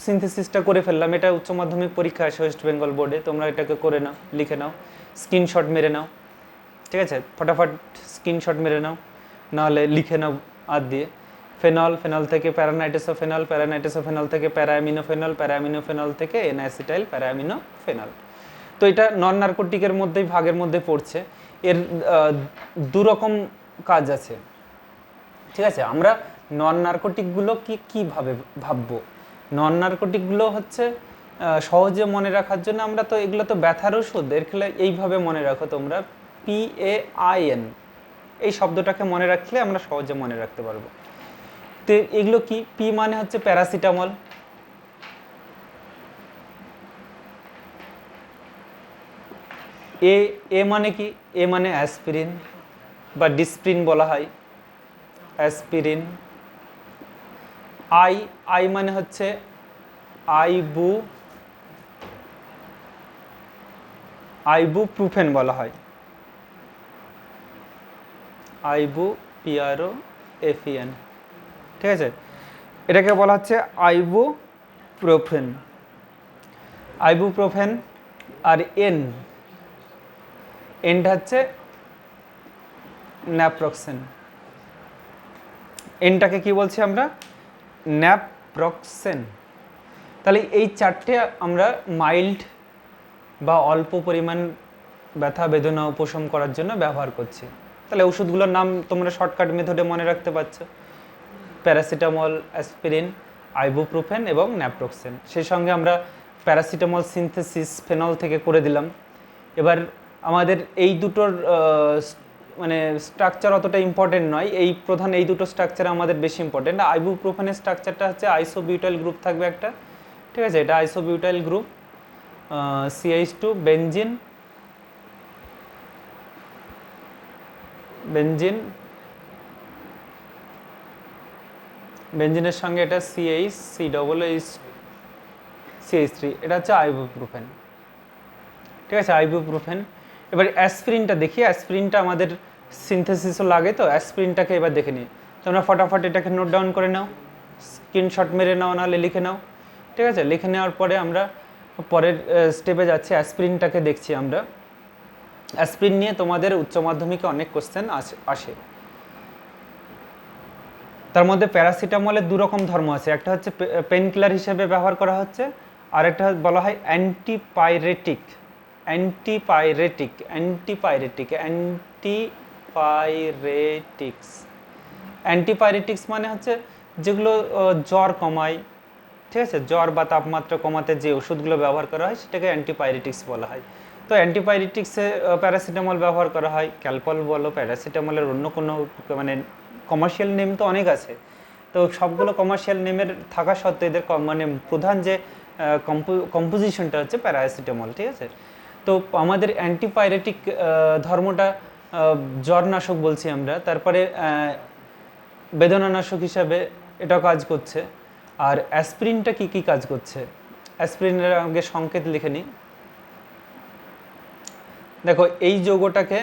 সিনথেসিসটা করে ফেললাম। এটা উচ্চ মাধ্যমিক পরীক্ষা আসে ওয়েস্ট বেঙ্গল বোর্ডে, তোমরা এটাকে করে নাও, লিখে নাও, স্ক্রিনশট মেরে নাও, ঠিক আছে। ফটাফট স্ক্রিনশট মেরে নাও, নাহলে লিখে নাও হাত দিয়ে। ফেনল থেকে প্যারানাইট্রোসোফেনল, প্যারানাইট্রোসোফেনল থেকে প্যারাঅ্যামিনোফেনল, প্যারাঅ্যামিনোফেনল থেকে এন-অ্যাসিটাইল প্যারাঅ্যামিনোফেনল। তো এটা নন নার্কোটিকের মধ্যেই ভাগের মধ্যে পড়ছে। এর দুরকম কাজ আছে, ঠিক আছে। আমরা নন নার্কোটিকগুলো কীভাবে ভাববো? নন নার্কোটিকগুলো হচ্ছে সহজে মনে রাখার জন্য আমরা তো এগুলো তো ব্যথার ওষুধ, এর খেলে এইভাবে মনে রাখো তোমরা, PAIN, এই শব্দটাকে মনে রাখলে আমরা সহজে মনে রাখতে পারবো। তো এগুলো কি? পি মানে হচ্ছে প্যারাসিটামল, এ মানে কি? এ মানে অ্যাসপিরিন বা ডিসপ্রিন বলা হয়, অ্যাসপিরিন। আই মানে হচ্ছে আইবুপ্রুফেন বলা হয়, PROFEN, ঠিক আছে। এটাকে বলা হচ্ছে আইবুপ্রোফেন। আর এনটা হচ্ছে ন্যাপ্রক্সেন। এনটাকে কি বলছি আমরা? ন্যাপ্রক্সেন। তাহলে এই চারটে আমরা মাইল্ড বা অল্প পরিমাণ ব্যথা বেদনা উপশম করার জন্য ব্যবহার করছি। তাহলে ওষুধগুলোর নাম তোমরা শর্টকাট মেথডে মনে রাখতে পারছো, প্যারাসিটামল, অ্যাসপিরিন, আইবুপ্রোফেন এবং ন্যাপ্রক্সেন। সেই সঙ্গে আমরা প্যারাসিটামল সিনথেসিস ফেনল থেকে করে দিলাম। এবার আমাদের এই দুটোর স্ট্রাকচার অতটা ইম্পর্টেন্ট নয়, এই দুটো স্ট্রাকচার আমাদের বেশি ইম্পর্টেন্ট। আইবুপ্রোফেনের স্ট্রাকচারটা হচ্ছে আইসোবিউটাইল গ্রুপ থাকবে একটা, ঠিক আছে। এটা আইসোবিউটাইল গ্রুপ, CH2 বেনজিনের সঙ্গে এটা CH3, এটা হচ্ছে আইবুপ্রোফেন, ঠিক আছে, আইবুপ্রোফেন। এবার অ্যাসপিরিনটা দেখি, অ্যাসপিরিনটা আমাদের সিনথেসিসও লাগে, তো অ্যাসপিরিনটাকে এবার দেখে নিই। তোমরা ফটাফট এটাকে নোট ডাউন করে নাও, স্ক্রিনশট মেরে নাও, নাহলে লিখে নাও, ঠিক আছে। লিখে নেওয়ার পরে আমরা পরের স্টেপে যাচ্ছি, অ্যাসপিরিনটাকে দেখছি আমরা। অ্যাসপিরিন নিয়ে তোমাদের উচ্চ মাধ্যমিকে অনেক কোশ্চেন আসে। তার মধ্যে প্যারাসিটামলের দুরকম ধর্ম আছে, একটা হচ্ছে পেন কিলার হিসেবে ব্যবহার করা হচ্ছে, আর একটা বলা হয় অ্যান্টিপাইরেটিক্স মানে হচ্ছে যেগুলো জ্বর কমায়, ঠিক আছে। জ্বর বা তাপমাত্রা কমাতে যে ওষুধগুলো ব্যবহার করা হয় সেটাকে অ্যান্টিপাইরেটিক্স বলা হয়। তো অ্যান্টিপাইরেটিক্সে প্যারাসিটামল ব্যবহার করা হয়, ক্যালপল বলো, প্যারাসিটামলের অন্য কোনো কমার্শিয়াল নেম তো অনেক আছে। তো সবগুলো কমার্শিয়াল নেমের থাকা সত্ত্বেও এদের প্রধান যে কম্পোজিশনটা হচ্ছে প্যারাসিটামল, ঠিক আছে। তো আমাদের অ্যান্টিপাইরেটিক ধর্মটা জ্বরনাশক বলছি আমরা, তারপরে বেদনানাশক হিসাবে এটা কাজ করছে। আর অ্যাসপিরিনটা কি কাজ করছে? অ্যাসপিরিনের আগে সংকেত লিখে নিই। দেখো, এই যৌগটাকে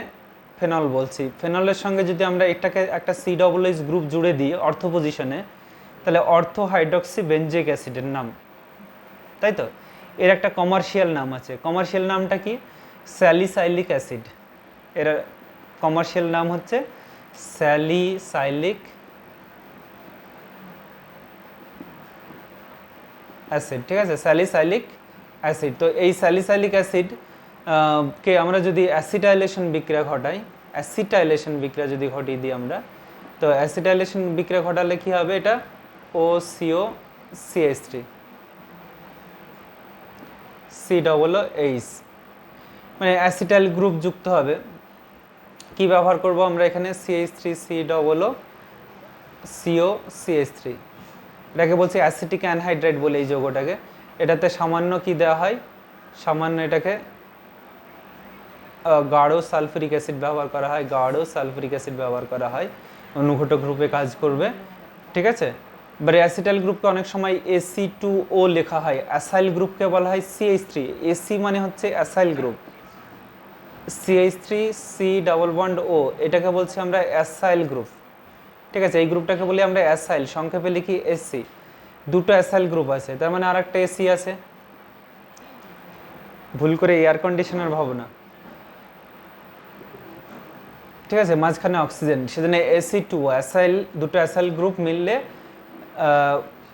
ফেনল বলছি, ফেনলের সঙ্গে যদি আমরা এটাকে একটা COOH গ্রুপ জুড়ে দিই অর্থো পজিশনে, তাহলে অর্থো হাইড্রক্সি বেঞ্জোইক অ্যাসিডের নাম, তাই তো? এর একটা কমার্শিয়াল নাম আছে, কমার্শিয়াল নামটা কি? Salicylic acid. এর কমার্শিয়াল নাম হচ্ছে স্যালিসাইলিক অ্যাসিড, ঠিক আছে, স্যালিসাইলিক অ্যাসিড। তো এই স্যালিসাইলিক অ্যাসিড কে আমরা যদি অ্যাসিটাইলেশন বিক্রিয়া ঘটাই, অ্যাসিটাইলেশন বিক্রিয়া যদি ঘটিয়ে দিই আমরা, তো অ্যাসিটাইলেশন বিক্রিয়া ঘটালে কি হবে? এটা OCOCH3 COOH, মানে অ্যাসিটাইল গ্রুপ যুক্ত হবে। কি ব্যবহার করব আমরা এখানে? CH3COOCH3, এটাকে বলছি অ্যাসিটিক অ্যানহাইড্রাইড বলে এই যৌগটাকে। এটাতে সামান্য কি দেওয়া হয়? সামান্য এটাকে গাঢ় সালফুরিক অ্যাসিড ব্যবহার করা হয়, গাঢ় সালফুরিক অ্যাসিড ব্যবহার করা হয়, অনুঘটক রূপে কাজ করবে, ঠিক আছে। এবার অ্যাসিটাইল গ্রুপকে অনেক সময় AC2O লেখা হয়, অ্যাসাইল গ্রুপকে বলা হয় CH3। AC মানে হচ্ছে acyl group, CH3C double bond O, এটাকে বলছি আমরা অ্যাসাইল গ্রুপ, ঠিক আছে। এই গ্রুপটাকে বলি আমরা অ্যাসাইল, সংক্ষেপে লিখি SC। দুটো অ্যাসাইল গ্রুপ আছে, তার মানে আরেকটা AC আছে। ভুল করে এয়ার কন্ডিশনার ভাবো না, ঠিক আছে, মাঝখানে অক্সিজেন, সেজন্য AC2O, অ্যাসাইল, দুটো অ্যাসাইল গ্রুপ মিললে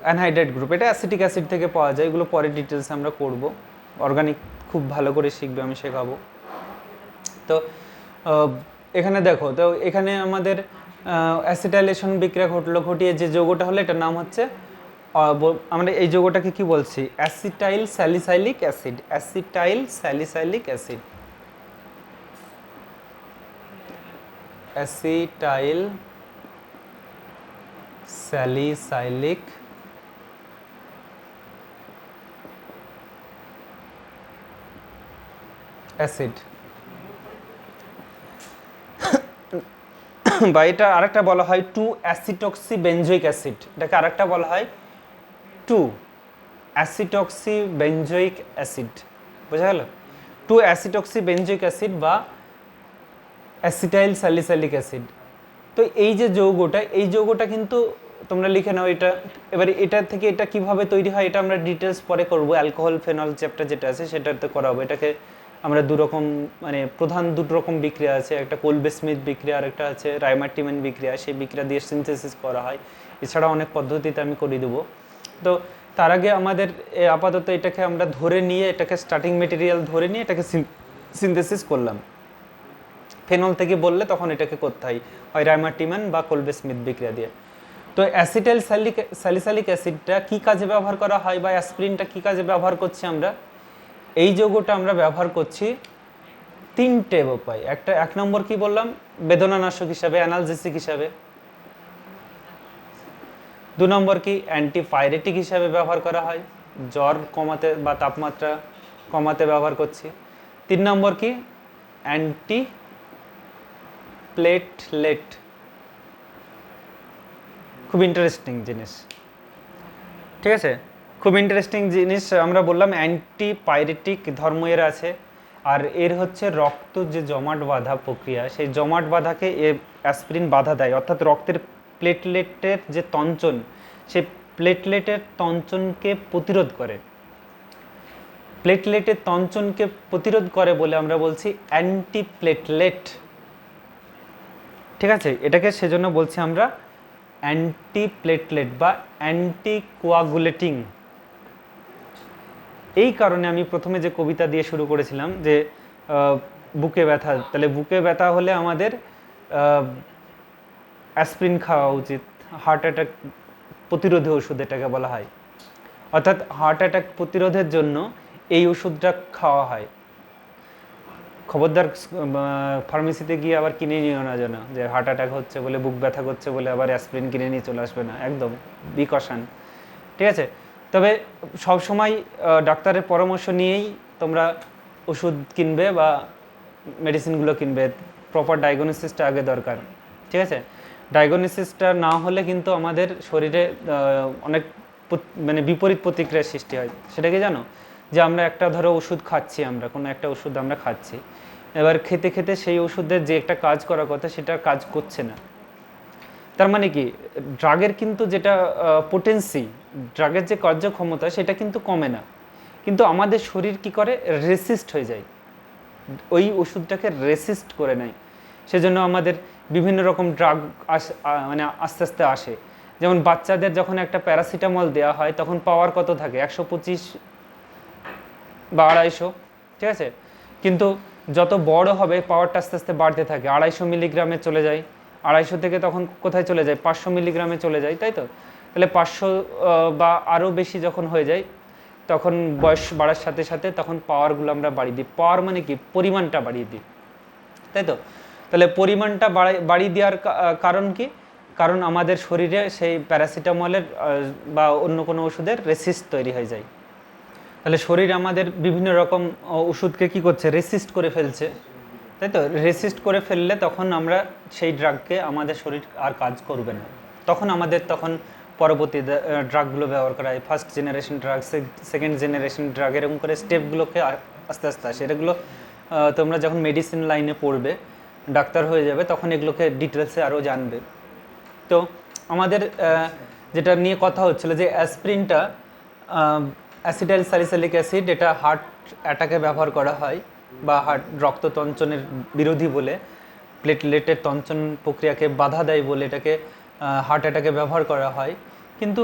অ্যানহাইড্রাইড গ্রুপ। এটা অ্যাসিটিক অ্যাসিড থেকে পাওয়া যায়, এগুলো পরে ডিটেলস আমরা করব, অর্গানিক খুব ভালো করে শিখবে, আমি শেখাবো। তো এখানে দেখো, তো এখানে আমাদের অ্যাসিটাইলেশন বিক্রিয়া ঘটিয়ে যে যৌগটা হলো, এটার নাম হচ্ছে, আমরা এই যৌগটাকে কি বলছি? Acetyl salicylic acid, acetyl salicylic acid, acetyl salicylic acid. বা এটা আরেকটা বলা হয় 2-অ্যাসিটক্সিবেঞ্জোইক অ্যাসিড, এটাকে আরেকটা বলা হয় 2-অ্যাসিটক্সিবেঞ্জোইক অ্যাসিড, বোঝা গেল? 2-অ্যাসিটক্সিবেঞ্জোইক অ্যাসিড বা অ্যাসিটাইল স্যালিসাইলিক অ্যাসিড। তো এই যে যৌগটা, এই যৌগটা কিন্তু তোমরা লিখে নাও এটা। এবারে এটা থেকে এটা কিভাবে তৈরি হয় এটা আমরা ডিটেলস পরে করব, অ্যালকোহল ফেনল চ্যাপ্টার যেটা আছে সেটাতে করাবো। এটাকে আমরা দুরকম, মানে প্রধান দুটো রকম বিক্রিয়া আছে, একটা কোলবে স্মিথ বিক্রিয়া আর একটা আছে রাইমার্টিমেন বিক্রিয়া, সেই বিক্রিয়া দিয়ে সিনথেসিস করা হয়। এছাড়া অনেক পদ্ধতিতে আমি করে দেবো। তো তার আগে আমাদের আপাতত এটাকে আমরা ধরে নিয়ে, এটাকে স্টার্টিং মেটেরিয়াল ধরে নিয়ে এটাকে সিনথেসিস করলাম। ফেনল থেকে বললে তখন এটাকে করতে হয় রাইমার্টিমেন বা কোলবে স্মিথ বিক্রিয়া দিয়ে। তো অ্যাসিটাইল স্যালিসাইলিক অ্যাসিডটা কী কাজে ব্যবহার করা হয়, বা অ্যাসপিরিনটা কী কাজে ব্যবহার করছি আমরা? এই যৌগটা আমরা ব্যবহার করছি তিনটে উপায়। এক নম্বর কি বললাম? বেদনানাশক হিসাবে, অ্যানালজেসিক হিসাবে। 2 নম্বর কি? অ্যান্টিপাইরেটিক হিসাবে ব্যবহার করা হয়, জ্বর কমাতে বা তাপমাত্রা কমাতে ব্যবহার করছি। 3 নম্বর কি? অ্যান্টি প্লেটলেট, খুব ইন্টারেস্টিং জিনিস, ঠিক আছে, খুব ইন্টারেস্টিং জিনিস। আমরা বললাম অ্যান্টিপাইরেটিক ধর্ম এর আছে, আর এর হচ্ছে রক্ত যে জমাট বাঁধা প্রক্রিয়া, সেই জমাট বাঁধাকে অ্যাসপিরিন বাধা দেয়, অর্থাৎ রক্তের প্লেটলেটের যে তঞ্চন, সেই প্লেটলেটের তঞ্চনকে প্রতিরোধ করে। প্লেটলেটের তঞ্চনকে প্রতিরোধ করে বলে আমরা বলছি অ্যান্টিপ্লেটলেট, ঠিক আছে। এটাকে সেজন্য বলছি আমরা অ্যান্টিপ্লেটলেট বা অ্যান্টিকোয়াগুলেটিং। এই কারণে আমি প্রথমে যে কবিতা দিয়ে শুরু করেছিলাম যে বুকে ব্যথা, তাহলে বুকে ব্যথা হলে আমাদের অ্যাসপিরিন খাওয়া উচিত, হার্ট অ্যাটাক প্রতিরোধী ওষুধ এটাকে বলা হয়। অর্থাৎ হার্ট অ্যাটাক প্রতিরোধের জন্য এই ওষুধটা খাওয়া হয়। খবরদার ফার্মেসিতে গিয়ে আবার কিনে নিও না যেন, যে হার্ট অ্যাটাক হচ্ছে বলে, বুক ব্যথা করছে বলে আবার অ্যাসপিরিন কিনে নিয়ে চলে আসবে না, একদম বিকশান, ঠিক আছে। তবে সবসময় ডাক্তারের পরামর্শ নিয়েই তোমরা ওষুধ কিনবে বা মেডিসিনগুলো কিনবে, প্রপার ডায়াগনোসিসটা আগে দরকার, ঠিক আছে। ডায়াগনোসিসটা না হলে কিন্তু আমাদের শরীরে অনেক মানে বিপরীত প্রতিক্রিয়ার সৃষ্টি হয়। সেটা কি জানো? যে আমরা একটা ধরো ওষুধ খাচ্ছি, আমরা কোনো একটা ওষুধ আমরা খাচ্ছি, এবার খেতে খেতে সেই ওষুধের যে একটা কাজ করার কথা সেটা কাজ করছে না। তার মানে কি, ড্রাগের কিন্তু যেটা পোটেন্সি, ড্রাগের যে কার্যক্ষমতা সেটা কিন্তু কমে না, কিন্তু আমাদের শরীর কি করে, রেসিস্ট হয়ে যায়, ওই ওষুধটাকে রেসিস্ট করে নেয়। সেজন্য আমাদের বিভিন্ন রকম ড্রাগ মানে আস্তে আস্তে আসে। যেমন বাচ্চাদের যখন একটা প্যারাসিটামল দেওয়া হয় তখন পাওয়ার কত থাকে, 125 বা 250, ঠিক আছে, কিন্তু যত বড় হবে পাওয়ারটা আস্তে আস্তে বাড়তে থাকে, 250 মিলিগ্রামে চলে যায়, 250 থেকে তখন কোথায় চলে যায়, 500 মিলিগ্রামে চলে যায়, তাই তো? তাহলে 500 বা আরও বেশি যখন হয়ে যায় তখন বয়স বাড়ার সাথে সাথে তখন পাওয়ারগুলো আমরা বাড়িয়ে দিই। পাওয়ার মানে কি, পরিমাণটা বাড়িয়ে দিই, তাই তো? তাহলে পরিমাণটা বাড়িয়ে দেওয়ার কারণ কি, কারণ আমাদের শরীরে সেই প্যারাসিটামলের বা অন্য কোনো ওষুধের রেসিস্ট তৈরি হয়ে যায়। তাহলে শরীর আমাদের বিভিন্ন রকম ওষুধকে কি করছে, রেসিস্ট করে ফেলছে, তাই তো? রেসিস্ট করে ফেললে তখন আমরা সেই ড্রাগকে আমাদের শরীর আর কাজ করবে না, তখন আমাদের পরবর্তী ড্রাগগুলো ব্যবহার করা হয়। First generation drug, second generation drug, এরকম করে স্টেপগুলোকে আস্তে আস্তে আসে। এগুলো তোমরা যখন মেডিসিন লাইনে পড়বে, ডাক্তার হয়ে যাবে, তখন এগুলোকে ডিটেলসে আরও জানবে। তো আমাদের যেটা নিয়ে কথা হচ্ছিল যে অ্যাসপ্রিনটা, অ্যাসিটাইল স্যালিসাইলিক অ্যাসিড, এটা হার্ট অ্যাটাকে ব্যবহার করা হয় বা রক্ততঞ্চনের বিরোধী বলে, প্লেটলেটের তঞ্চন প্রক্রিয়াকে বাধা দেয় বলে এটাকে হার্ট অ্যাটাকে ব্যবহার করা হয়। কিন্তু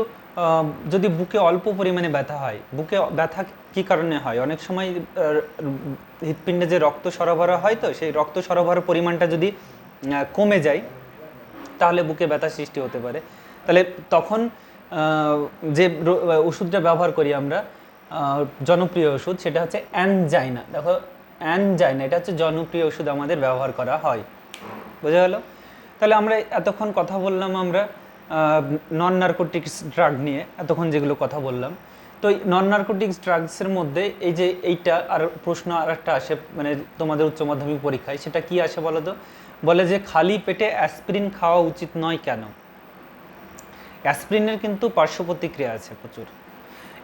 যদি বুকে অল্প পরিমাণে ব্যথা হয়, বুকে ব্যথা কী কারণে হয়, অনেক সময় হৃৎপিণ্ডে যে রক্ত সরবরাহ হয়, তো সেই রক্ত সরবরাহের পরিমাণটা যদি কমে যায় তাহলে বুকে ব্যথা সৃষ্টি হতে পারে। তাহলে তখন যে ওষুধটা ব্যবহার করি আমরা, জনপ্রিয় ওষুধ, সেটা হচ্ছে অ্যানজাইনা। দেখো, অ্যানজাইনা এটা হচ্ছে জনপ্রিয় ওষুধ আমাদের ব্যবহার করা হয়। বোঝা গেল? তাহলে আমরা এতক্ষণ কথা বললাম আমরা নন নার্কোটিক্স ড্রাগ নিয়ে, এতক্ষণ যেগুলো কথা বললাম। তো এই নন নার্কোটিক্স ড্রাগসের মধ্যে এই যে এইটা আর প্রশ্ন আর একটা আসে, মানে তোমাদের উচ্চ মাধ্যমিক পরীক্ষায়, সেটা কি আসে বলো তো? বলে যে খালি পেটে অ্যাসপিরিন খাওয়া উচিত নয় কেন? অ্যাসপিরিনের কিন্তু পার্শ্ব প্রতিক্রিয়া আছে প্রচুর।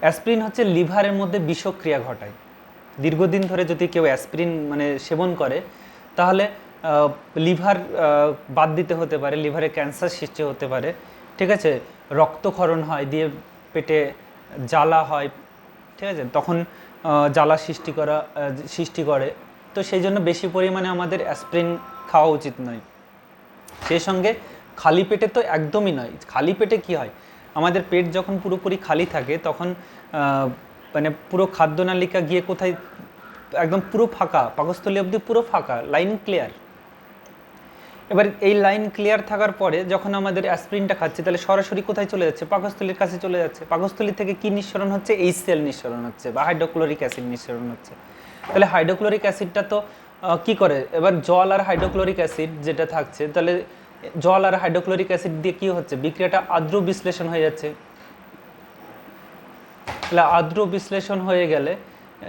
অ্যাসপিরিন হচ্ছে লিভারের মধ্যে বিষক্রিয়া ঘটায়। দীর্ঘদিন ধরে যদি কেউ অ্যাসপিরিন মানে সেবন করে তাহলে লিভার বাদ দিতে হতে পারে, লিভারে ক্যান্সার সৃষ্টি হতে পারে, ঠিক আছে, রক্তক্ষরণ হয়, দিয়ে পেটে জ্বালা হয়, ঠিক আছে, তখন জ্বালা সৃষ্টি করে। তো সেই জন্য বেশি পরিমাণে আমাদের অ্যাসপিরিন খাওয়া উচিত নয়। সেই সঙ্গে খালি পেটে তো একদমই নয়। খালি পেটে কি হয়, আমাদের পেট যখন পুরোপুরি খালি থাকে তখন মানে পুরো খাদ্যনালিকা গিয়ে কোথায়, একদম পুরো ফাঁকা, পাকস্থলী অবধি পুরো ফাঁকা, লাইন ক্লিয়ার। এবার এই লাইন ক্লিয়ার থাকার পরে যখন আমাদের অ্যাসপিরিনটা খাচ্ছে, তাহলে সরাসরি কোথায় চলে যাচ্ছে, পাকস্থলীর কাছে চলে যাচ্ছে। পাকস্থলী থেকে কি নিঃসরণ হচ্ছে, HCl নিঃসরণ হচ্ছে বা হাইড্রোক্লোরিক অ্যাসিড নিঃসরণ হচ্ছে। তাহলে হাইড্রোক্লোরিক অ্যাসিডটা তো কি করে, এবার জল আর হাইড্রোক্লোরিক অ্যাসিড যেটা থাকছে, তাহলে জল আর হাইড্রোক্লোরিক অ্যাসিড দিয়ে কি হচ্ছে, বিক্রিয়াটা আর্দ্র বিশ্লেষণ হয়ে যাচ্ছে। তাহলে আর্দ্র বিশ্লেষণ হয়ে গেলে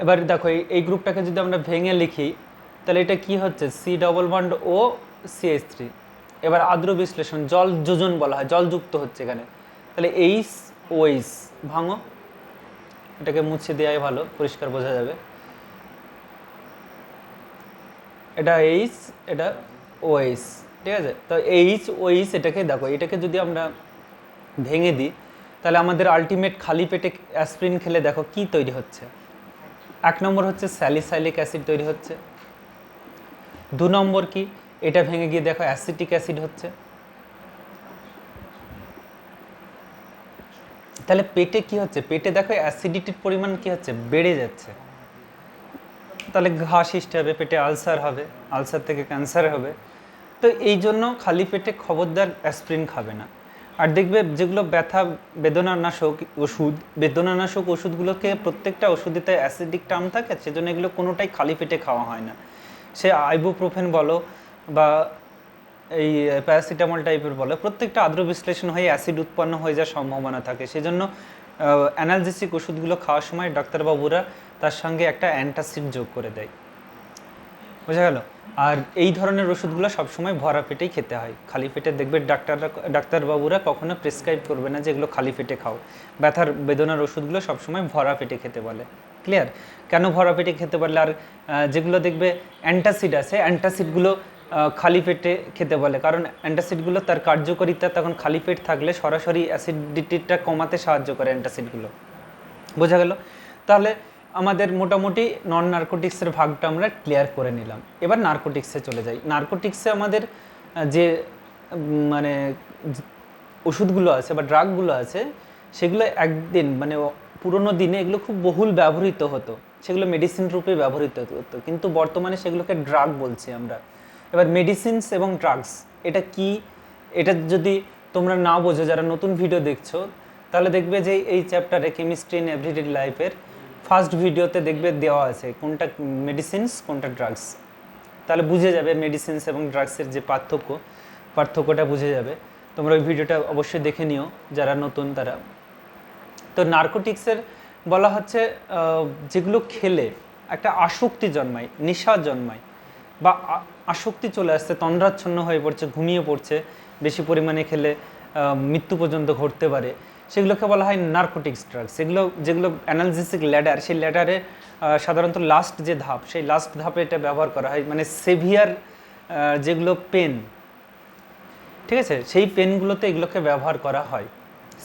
এবার দেখো এই গ্রুপটাকে যদি আমরা ভেঙে লিখি, তাহলে এটা কি হচ্ছে, C++ এবার আর্দ্র বিশ্লেষণ, জল যোজন বলা হয়, জল যুক্ত হচ্ছে এখানে। তাহলে OH ভাঙো, এটাকে মুছে দেওয়াই ভালো, পরিষ্কার বোঝা যাবে। এটা H, এটা OH, ঠিক আছে। তো OH এটাকে দেখো, এটাকে যদি আমরা ভেঙে দিই তাহলে আমাদের আলটিমেট খালি পেটে অ্যাসপিরিন খেলে দেখো কি তৈরি হচ্ছে। 1 নম্বর হচ্ছে স্যালিসাইলিক অ্যাসিড তৈরি হচ্ছে। 2 নম্বর কি, এটা ভেঙে গিয়ে দেখো অ্যাসিটিক অ্যাসিড হচ্ছে। তাহলে পেটে কি হচ্ছে, পেটে দেখো অ্যাসিডিটির পরিমাণ কি হচ্ছে, বেড়ে যাচ্ছে। তাহলে ঘা সৃষ্টি হবে, পেটে আলসার হবে, আলসার থেকে ক্যান্সার হবে। তো এই জন্য খালি পেটে খবরদার অ্যাসপিরিন খাবে না। আর দেখবে যেগুলো ব্যথা বেদনানাশক ওষুধ, বেদনানাশক ওষুধগুলোকে প্রত্যেকটা ওষুধেতে অ্যাসিডিক টার্ম থাকে, সেজন্য এগুলো কোনোটাই খালি পেটে খাওয়া হয় না। সে আইবুপ্রোফেন বলো বা এই প্যারাসিটামল টাইপের বলো, প্রত্যেকটা আর্দ্র বিশ্লেষণ হয়ে অ্যাসিড উৎপন্ন হয়ে যাওয়ার সম্ভাবনা থাকে। সেজন্য অ্যানালজেসিক ওষুধগুলো খাওয়ার সময় ডাক্তারবাবুরা তার সঙ্গে একটা অ্যান্টাসিড যোগ করে দেয়। বোঝা গেল। আর এই ধরনের ওষুধগুলো সবসময় ভরা পেটেই খেতে হয়, খালি পেটে দেখবে ডাক্তারবাবুরা কখনো প্রেসক্রাইব করবে না যে এগুলো খালি পেটে খাও। ব্যথার বেদনার ওষুধগুলো সবসময় ভরা পেটে খেতে বলে। ক্লিয়ার? কেন ভরা পেটে খেতে বলে? আর যেগুলো দেখবে অ্যান্টাসিড আছে, অ্যান্টাসিডগুলো খালি পেটে খেতে বলে, কারণ অ্যান্টাসিডগুলো তার কার্যকারিতা তখন খালি পেট থাকলে সরাসরি অ্যাসিডিটিটা কমাতে সাহায্য করে অ্যান্টাসিডগুলো। বোঝা গেল? তাহলে আমাদের মোটামুটি নন নার্কোটিক্সের ভাগটা আমরা ক্লিয়ার করে নিলাম। এবার নার্কোটিক্সে চলে যাই। নার্কোটিক্সে আমাদের যে মানে ওষুধগুলো আছে বা ড্রাগগুলো আছে, সেগুলো একদিন মানে পুরোনো দিনে এগুলো খুব বহুল ব্যবহৃত হতো, সেগুলো মেডিসিন রূপে ব্যবহৃত হতো, কিন্তু বর্তমানে সেগুলোকে ড্রাগ বলছি আমরা। এবার মেডিসিনস এবং ড্রাগস এটা কি, এটা যদি তোমরা না বোঝো, যারা নতুন ভিডিও দেখছো, তাহলে দেখবে যে এই চ্যাপ্টারে কেমিস্ট্রি ইন এভরিডে লাইফের ফার্স্ট ভিডিওতে দেখবে দেওয়া আছে কোনটা মেডিসিনস কোনটা ড্রাগস। তাহলে বুঝে যাবে মেডিসিনস এবং ড্রাগসের যে পার্থক্যটা বুঝে যাবে। তোমরা ওই ভিডিওটা অবশ্যই দেখে নিও যারা নতুন তারা। তো নার্কোটিক্সের বলা হচ্ছে যেগুলো খেলে একটা আসক্তি জন্মায়, নেশা জন্মায়, বা আসক্তি চলে আসছে, তন্দ্রাচ্ছন্ন হয়ে পড়ছে, ঘুমিয়ে পড়ছে, বেশি পরিমাণে খেলে মৃত্যু পর্যন্ত ঘটতে পারে, সেগুলোকে বলা হয় নার্কোটিক্স ড্রাগস। যেগুলো অ্যানালজেসিক ল্যাডার, সেই ল্যাডারে সাধারণত লাস্ট যে ধাপ, সেই লাস্ট ধাপে এটা ব্যবহার করা হয়, মানে সেভিয়ার যেগুলো পেন, ঠিক আছে, সেই পেনগুলোতে এগুলোকে ব্যবহার করা হয়,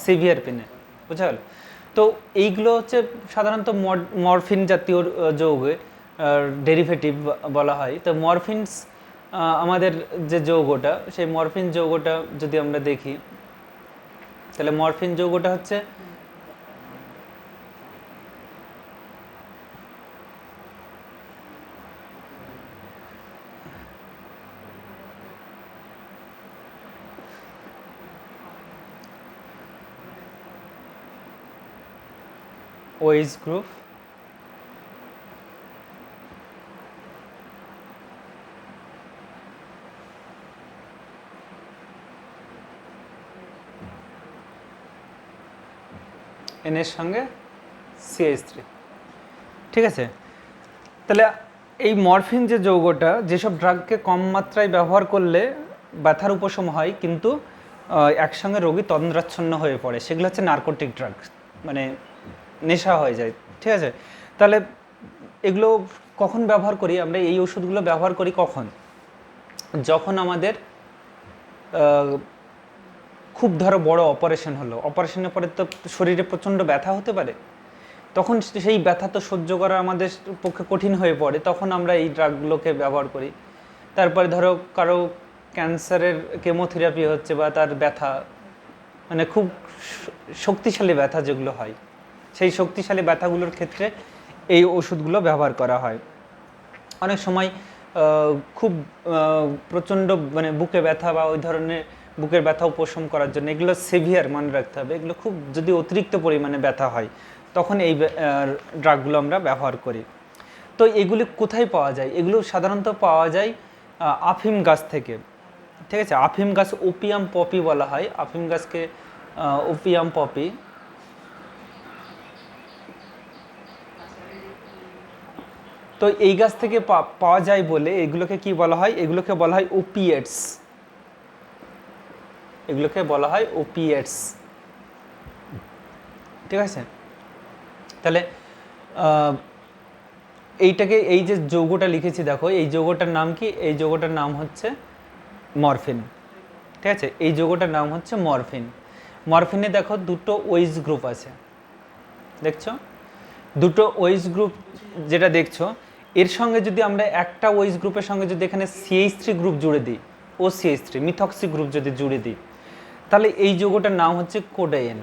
সিভিয়ার পেনে। বুঝা গেল? তো এইগুলো হচ্ছে সাধারণত মরফিন জাতীয় যৌগে ডেরিভেটিভ বলা হয়। তো মরফিনস আমাদের যে যৌগটা, সেই মরফিন যৌগটা যদি আমরা দেখি, তাহলে মরফিন যৌগটা হচ্ছে ওএইচ গ্রুপ, এন এর সঙ্গে CH3, ঠিক আছে। তাহলে এই মরফিন যে যৌগটা, যেসব ড্রাগকে কম মাত্রায় ব্যবহার করলে ব্যথার উপশম হয় কিন্তু একসঙ্গে রোগী তন্দ্রাচ্ছন্ন হয়ে পড়ে, সেগুলো হচ্ছে নার্কোটিক ড্রাগ, মানে নেশা হয়ে যায়, ঠিক আছে। তাহলে এগুলো কখন ব্যবহার করি আমরা? এই ওষুধগুলো ব্যবহার করি কখন? যখন আমাদের খুব ধরো বড় অপারেশন হলো, অপারেশনের পরে তো শরীরে প্রচণ্ড ব্যথা হতে পারে, তখন সেই ব্যথা তো সহ্য করা আমাদের পক্ষে কঠিন হয়ে পড়ে, তখন আমরা এই ড্রাগগুলোকে ব্যবহার করি। তারপরে ধরো কারো ক্যান্সারের কেমোথেরাপি হচ্ছে, বা তার ব্যথা মানে খুব শক্তিশালী ব্যথা যেগুলো হয়, সেই শক্তিশালী ব্যথাগুলোর ক্ষেত্রে এই ওষুধগুলো ব্যবহার করা হয়। অনেক সময় খুব প্রচণ্ড মানে বুকে ব্যথা বা ওই ধরনের বুকের ব্যথা উপশম করার জন্য, এগুলো সেভিয়ার মনে রাখতে হবে, এগুলো খুব যদি অতিরিক্ত পরিমাণে ব্যথা হয় তখন এই ড্রাগগুলো আমরা ব্যবহার করি। তো এগুলি কোথায় পাওয়া যায়? এগুলো সাধারণত পাওয়া যায় আফিম গাছ থেকে, ঠিক আছে। আফিম গাছ ওপিয়াম পপি বলা হয়, আফিম গাছকে ওপিয়াম পপি। তো এই গাছ থেকে পাওয়া যায় বলে এগুলোকে কি বলা হয়? এগুলোকে বলা হয় ওপিয়েটস, এগুলোকে বলা হয় ওপিয়েটস, ঠিক আছে। তাহলে এইটাকে, এই যে যৌগটা লিখেছি দেখো, এই যৌগটার নাম কি? এই যৌগটার নাম হচ্ছে মরফিন, ঠিক আছে। এই যৌগটার নাম হচ্ছে মরফিন। মরফিনে দেখো দুটো ওএইচ গ্রুপ আছে, দেখছো দুটো ওএইচ গ্রুপ যেটা দেখছো, এর সঙ্গে যদি আমরা একটা ওএইচ গ্রুপের সঙ্গে যদি এখানে CH3 গ্রুপ জুড়ে দিই, OCH3 মিথক্সি গ্রুপ যদি জুড়ে দিই, তাহলে এই যৌগটার নাম হচ্ছে কোডেইন,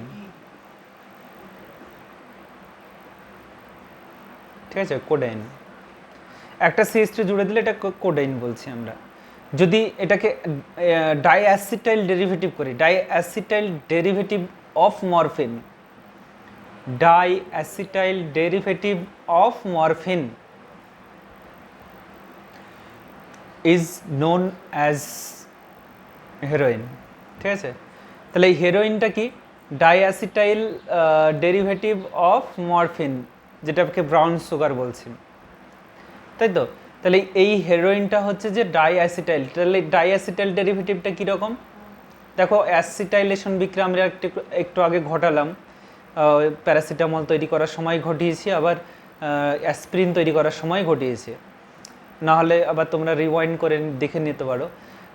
ঠিক আছে। কোডেইন, একটা CH3 জুড়ে দিলে এটা কোডেইন বলছি আমরা। যদি এটাকে ডাইঅ্যাসিটাইল ডেরিভেটিভ করি, diacetyl derivative of morphine, diacetyl derivative of morphine is known as heroin, ঠিক আছে। তাহলে এই হেরোইনটা কি? ডাইঅ্যাসিটাইল ডেরিভেটিভ অফ মরফিন, যেটাকে ব্রাউন সুগার বলছি, তাই তো। তাহলে এই হেরোইনটা হচ্ছে যে ডাইঅ্যাসিটাইল, তাহলে ডাইঅ্যাসিটাইল ডেরিভেটিভটা কীরকম? দেখো অ্যাসিটাইলেশন বিক্রিয়া আমরা একটু আগে ঘটালাম, প্যারাসিটামল তৈরি করার সময় ঘটিয়েছি, আবার অ্যাসপ্রিন তৈরি করার সময় ঘটিয়েছি, না হলে আবার তোমরা রিওয়াইন্ড করে দেখে নিতে পারো।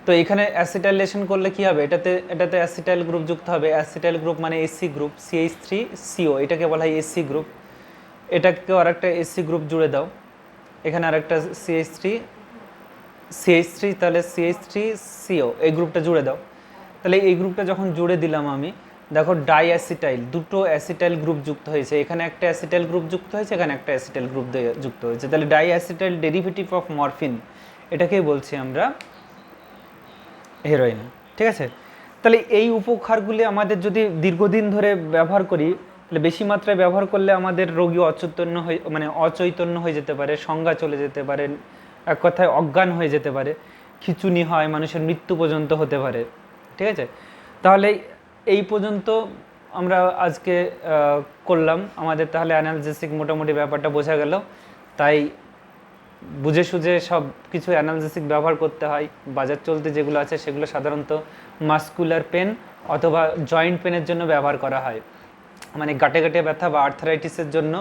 তো এখানে অ্যাসিটাইলেশন করলে কি হবে, এটাতে অ্যাসিটাইল গ্রুপ যুক্ত হবে। অ্যাসিটাইল গ্রুপ মানে এসি গ্রুপ, CH3CO, এটাকে বলা হয় এসি গ্রুপ। এটাকে আর একটা এসি গ্রুপ জুড়ে দাও, এখানে আর একটা CH3, তাহলে CH3CO এই গ্রুপটা জুড়ে দাও। তাহলে এই গ্রুপটা যখন জুড়ে দিলাম আমি, দেখো ডাইঅ্যাসিটাইল, দুটো অ্যাসিটাইল গ্রুপ যুক্ত হয়েছে, এখানে একটা অ্যাসিটাইল গ্রুপ যুক্ত হয়েছে, এখানে একটা অ্যাসিটাইল গ্রুপ যুক্ত হয়েছে। তাহলে ডাইঅ্যাসিটাইল ডেরিভেটিভ অফ মরফিন, এটাকেই বলছি আমরা হেরোইন। ঠিক আছে, তাহলে এই উপকারগুলি আমাদের যদি দীর্ঘদিন ধরে ব্যবহার করি, তাহলে বেশি মাত্রায় ব্যবহার করলে আমাদের রোগী অচৈতন্য হয়ে যেতে পারে, সংজ্ঞা চলে যেতে পারে, এক কথায় অজ্ঞান হয়ে যেতে পারে, খিঁচুনি হয়, মানুষের মৃত্যু পর্যন্ত হতে পারে। ঠিক আছে, তাহলে এই পর্যন্ত আমরা আজকে করলাম। আমাদের তাহলে অ্যানালজেসিক মোটামুটি ব্যাপারটা বোঝা গেল। তাই বুঝে সুঝে সব কিছু অ্যানালজেসিক ব্যবহার করতে হয়। বাজার চলতে যেগুলো আছে সেগুলো সাধারণত মাসকুলার পেন অথবা জয়েন্ট পেনের জন্য ব্যবহার করা হয়, মানে গাঁটে গাঁটে ব্যথা বা আর্থারাইটিসের জন্য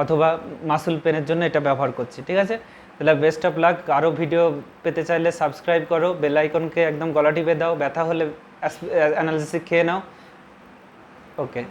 অথবা মাসুল পেনের জন্য এটা ব্যবহার করছি। ঠিক আছে, তাহলে বেস্ট অফ লাক। আরও ভিডিও পেতে চাইলে সাবস্ক্রাইব করো, বেল আইকনকে একদম গলা টিপে দাও, ব্যথা হলে অ্যানালিসিস খেয়ে নাও। ওকে।